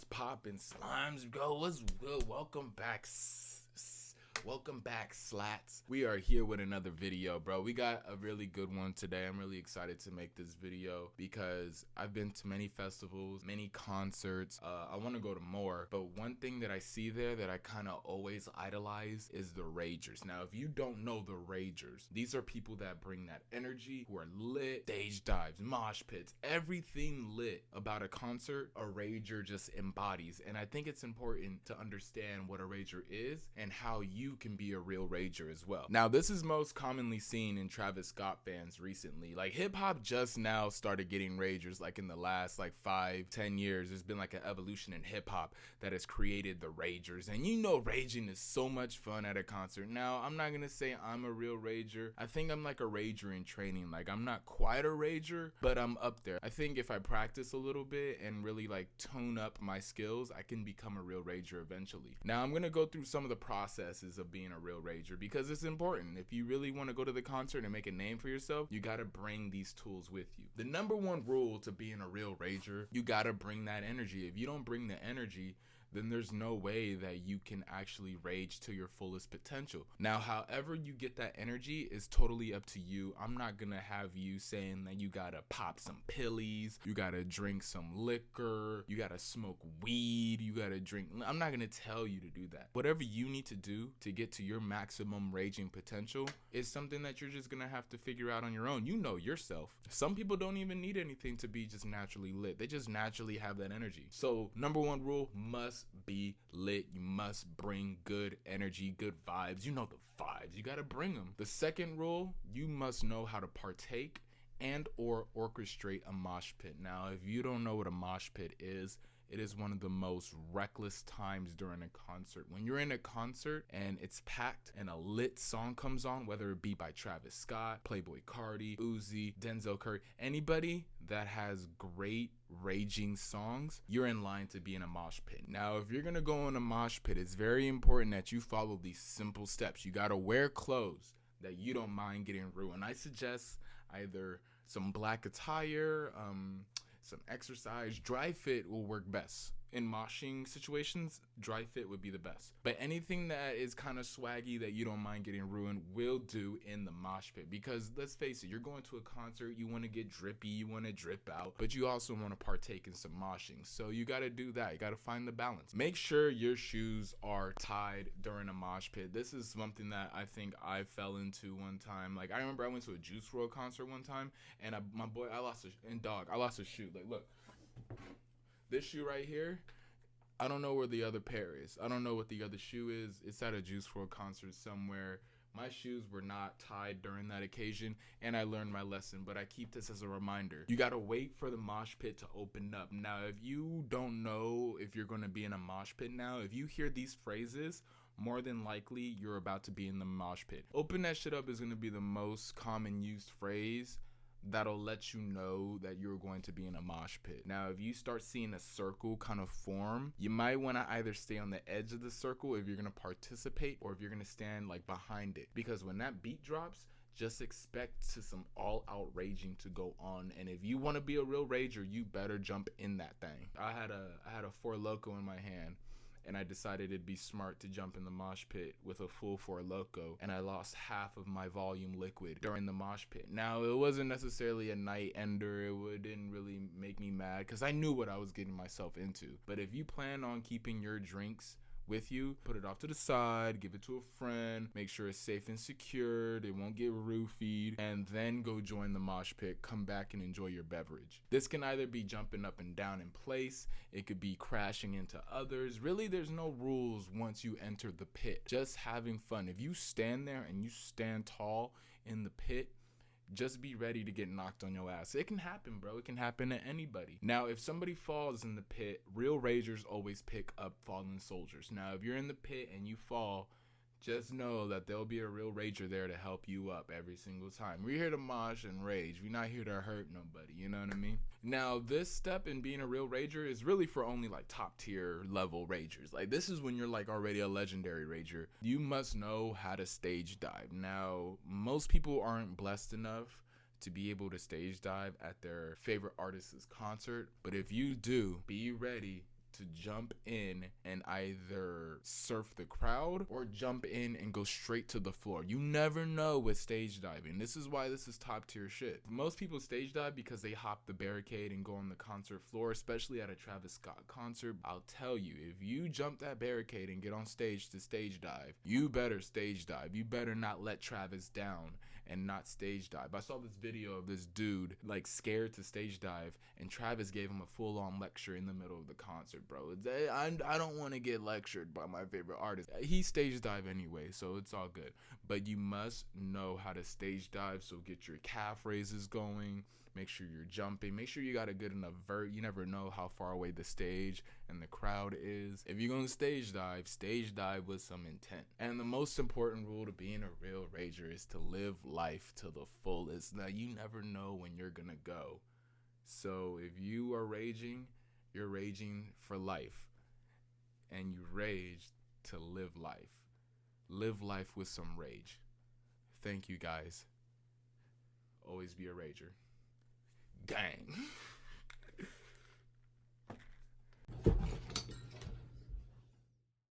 Poppin', slimes, go. What's good? Welcome back. Welcome back, slats. We are here with another video, bro. We got a really good one today. I'm really excited to make this video because I've been to many festivals, many concerts. I want to go to more, but one thing that I see there that I kind of always idolize is the Ragers. Now, if you don't know the Ragers, these are people that bring that energy, who are lit, stage dives, mosh pits, everything lit about a concert, a Rager just embodies. And I think it's important to understand what a Rager is and how you can be a real Rager as well. Now, this is most commonly seen in Travis Scott fans recently. Like, hip-hop just now started getting Ragers, like in the last 5-10 years. There's been like an evolution in hip-hop that has created the Ragers, and you know raging is so much fun at a concert. Now, I'm not gonna say I'm a real Rager. I think I'm like a Rager in training. Like, I'm not quite a Rager, but I'm up there. I think if I practice a little bit and really tone up my skills, I can become a real Rager eventually. Now, I'm gonna go through some of the processes of being a real Rager because it's important. If you really want to go to the concert and make a name for yourself, you got to bring these tools with you. The number one rule to being a real Rager, you got to bring that energy. If you don't bring the energy, then there's no way that you can actually rage to your fullest potential. Now, however you get that energy is totally up to you. I'm not gonna have you saying that you gotta pop some pillies, you gotta drink some liquor, you gotta smoke weed, you gotta drink. I'm not gonna tell you to do that. Whatever you need to do to get to your maximum raging potential is something that you're just gonna have to figure out on your own. You know yourself. Some people don't even need anything to be just naturally lit. They just naturally have that energy. So number one rule, must be lit. You must bring good energy, good vibes. You know the vibes, you got to bring them. The second rule, you must know how to partake and or orchestrate a mosh pit. Now, if you don't know what a mosh pit is, it is one of the most reckless times during a concert. When you're in a concert and it's packed and a lit song comes on, whether it be by Travis Scott, Playboi Carti, Uzi, Denzel Curry, anybody that has great raging songs, you're in line to be in a mosh pit. Now, if you're gonna go in a mosh pit, it's very important that you follow these simple steps. You gotta wear clothes that you don't mind getting ruined. I suggest either some black attire, some exercise. Dry fit will work best. In moshing situations, dry fit would be the best. But anything that is kind of swaggy that you don't mind getting ruined will do in the mosh pit. Because let's face it, you're going to a concert, you want to get drippy, you want to drip out, but you also want to partake in some moshing. So you got to do that. You got to find the balance. Make sure your shoes are tied during a mosh pit. This is something that I think I fell into one time. Like, I remember I went to a Juice WRLD concert one time, and I lost a shoe. Like, look. This shoe right here, I don't know where the other pair is. I don't know what the other shoe is. It's at a Juice WRLD concert somewhere. My shoes were not tied during that occasion, and I learned my lesson, but I keep this as a reminder. You gotta wait for the mosh pit to open up. Now, if you don't know if you're gonna be in a mosh pit now, if you hear these phrases, more than likely you're about to be in the mosh pit. Open that shit up is gonna be the most common used phrase that'll let you know that you're going to be in a mosh pit. Now, if you start seeing a circle kind of form, you might want to either stay on the edge of the circle if you're going to participate, or if you're going to stand behind it. Because when that beat drops, just expect some all-out raging to go on. And if you want to be a real Rager, you better jump in that thing. I had a Four Loko in my hand, and I decided it'd be smart to jump in the mosh pit with a full Four Loko, and I lost half of my volume liquid during the mosh pit. Now, it wasn't necessarily a night ender. It didn't really make me mad because I knew what I was getting myself into. But if you plan on keeping your drinks with you, put it off to the side, give it to a friend, make sure it's safe and secured, it won't get roofied, and then go join the mosh pit, come back and enjoy your beverage. This can either be jumping up and down in place, it could be crashing into others. Really, there's no rules once you enter the pit, just having fun. If you stand there and you stand tall in the pit, just be ready to get knocked on your ass. It can happen, bro. It can happen to anybody. Now, if somebody falls in the pit, real Ragers always pick up fallen soldiers. Now, if you're in the pit and you fall, just know that there'll be a real Rager there to help you up every single time. We're here to mosh and rage. We're not here to hurt nobody, you know what I mean? Now, this step in being a real Rager is really for only top tier level Ragers. This is when you're already a legendary Rager. You must know how to stage dive. Now, most people aren't blessed enough to be able to stage dive at their favorite artist's concert, but if you do, be ready to jump in and either surf the crowd or jump in and go straight to the floor. You never know with stage diving. This is why this is top tier shit. Most people stage dive because they hop the barricade and go on the concert floor, especially at a Travis Scott concert. I'll tell you, if you jump that barricade and get on stage to stage dive, you better stage dive. You better not let Travis down and not stage dive. I saw this video of this dude like scared to stage dive, and Travis gave him a full-on lecture in the middle of the concert, bro. I don't want to get lectured by my favorite artist. He stage dive anyway, so it's all good. But you must know how to stage dive, so get your calf raises going. Make sure you're jumping. Make sure you got a good enough vert. You never know how far away the stage and the crowd is. If you're going to stage dive with some intent. And the most important rule to being a real rager is to live life to the fullest. Now, you never know when you're going to go. So if you are raging, you're raging for life. And you rage to live life. Live life with some rage. Thank you, guys. Always be a rager. Gang.